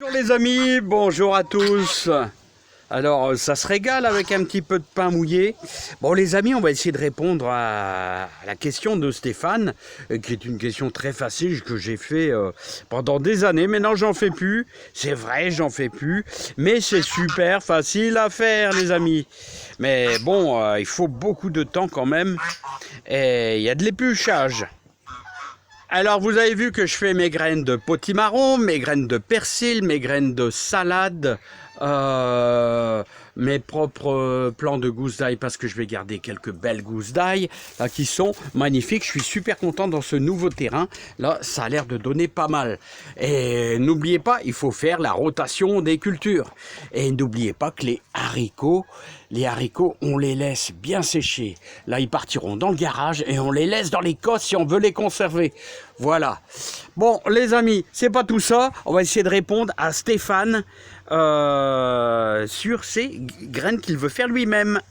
Bonjour les amis, bonjour à tous. Alors ça se régale avec un petit peu de pain mouillé. Bon les amis, on va essayer de répondre à la question de Stéphane, qui est une question très facile que j'ai fait pendant des années. Maintenant j'en fais plus, c'est vrai j'en fais plus, mais c'est super facile à faire les amis. Mais bon, il faut beaucoup de temps quand même, et il y a de l'épluchage. Alors vous avez vu que je fais mes graines de potimarron, mes graines de persil, mes graines de salade, mes propres plants de gousses d'ail parce que je vais garder quelques belles gousses d'ail là qui sont magnifiques. Je suis super content dans ce nouveau terrain. Là, ça a l'air de donner pas mal. Et n'oubliez pas, il faut faire la rotation des cultures. Et n'oubliez pas que les haricots, on les laisse bien sécher. Là, ils partiront dans le garage et on les laisse dans les cosses si on veut les conserver. Voilà. Bon, les amis, c'est pas tout ça. On va essayer de répondre à Stéphane sur ces graines qu'il veut faire lui-même.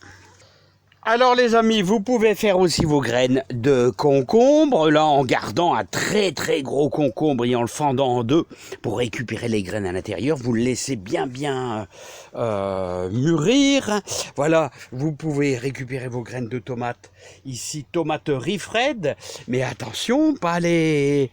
Alors les amis, vous pouvez faire aussi vos graines de concombre, là en gardant un très gros concombre et en le fendant en deux pour récupérer les graines à l'intérieur. Vous le laissez bien mûrir. Voilà, vous pouvez récupérer vos graines de tomates. Ici, tomates Rifred, mais attention, pas les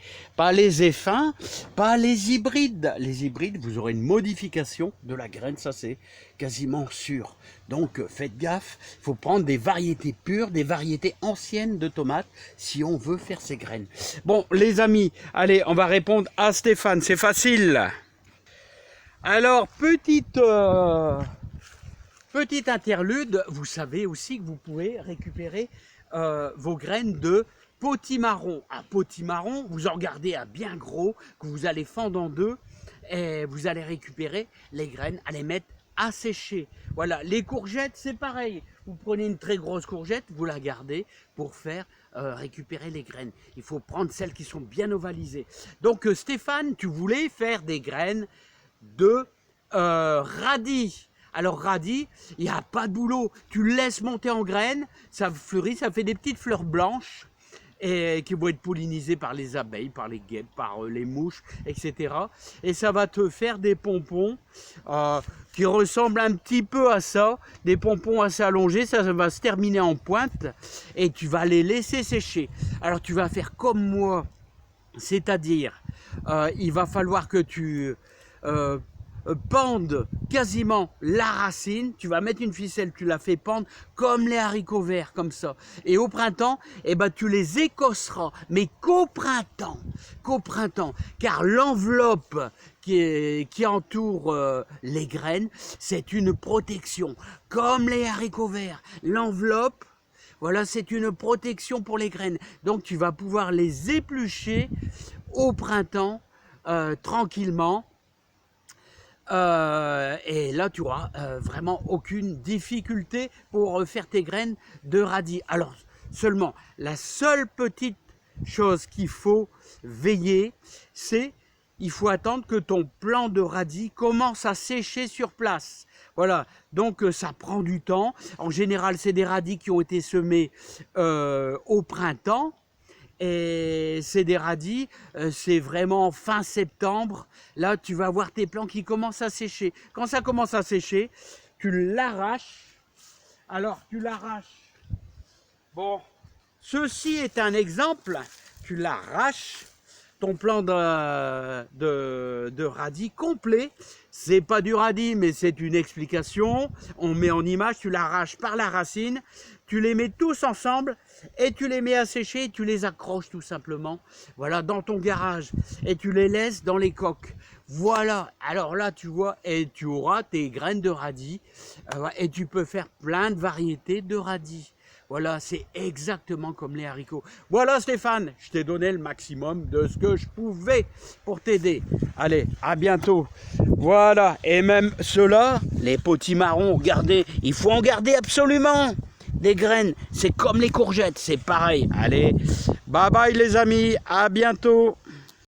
effins, pas les hybrides. Les hybrides, vous aurez une modification de la graine, ça c'est quasiment sûr. Donc faites gaffe, il faut prendre des variétés pures, des variétés anciennes de tomates si on veut faire ces graines. Bon les amis, allez, on va répondre à Stéphane, c'est facile. Alors petite interlude, vous savez aussi que vous pouvez récupérer vos graines de potimarron. Un potimarron, vous en gardez un bien gros que vous allez fendre en deux et vous allez récupérer les graines, à les mettre à sécher. Voilà, les courgettes, c'est pareil. Vous prenez une très grosse courgette, vous la gardez pour faire récupérer les graines. Il faut prendre celles qui sont bien ovalisées. Donc Stéphane, tu voulais faire des graines de radis. Alors radis, il n'y a pas de boulot. Tu le laisses monter en graines, ça fleurit, ça fait des petites fleurs blanches et qui vont être pollinisées par les abeilles, par les guêpes, par les mouches, etc. Et ça va te faire des pompons qui ressemblent un petit peu à ça, des pompons assez allongés, ça va se terminer en pointe et tu vas les laisser sécher. Alors tu vas faire comme moi, c'est-à-dire il va falloir que tu pendre quasiment la racine, tu vas mettre une ficelle, tu la fais pendre comme les haricots verts, comme ça. Et au printemps, eh ben, tu les écosseras, mais qu'au printemps, car l'enveloppe qui entoure les graines, c'est une protection, comme les haricots verts. L'enveloppe, voilà, c'est une protection pour les graines. Donc tu vas pouvoir les éplucher au printemps, tranquillement. Et là tu auras vraiment aucune difficulté pour faire tes graines de radis. Alors seulement la seule petite chose qu'il faut veiller, c'est il faut attendre que ton plant de radis commence à sécher sur place. Voilà, donc ça prend du temps. En général c'est des radis qui ont été semés au printemps. Et c'est des radis, c'est vraiment fin septembre. Là, tu vas voir tes plants qui commencent à sécher. Quand ça commence à sécher, tu l'arraches. Alors, tu l'arraches. Bon, ceci est un exemple. Tu l'arraches. Ton plant de radis complet. C'est pas du radis, mais c'est une explication. On met en image, tu l'arraches par la racine. Tu les mets tous ensemble et tu les mets à sécher et tu les accroches tout simplement, voilà, dans ton garage et tu les laisses dans les coques. Voilà, alors là tu vois, et tu auras tes graines de radis et tu peux faire plein de variétés de radis. Voilà, c'est exactement comme les haricots. Voilà Stéphane, je t'ai donné le maximum de ce que je pouvais pour t'aider. Allez, à bientôt. Voilà, et même ceux-là, les potimarrons, regardez, il faut en garder absolument. Des graines, c'est comme les courgettes, c'est pareil. Allez, bye bye les amis, à bientôt.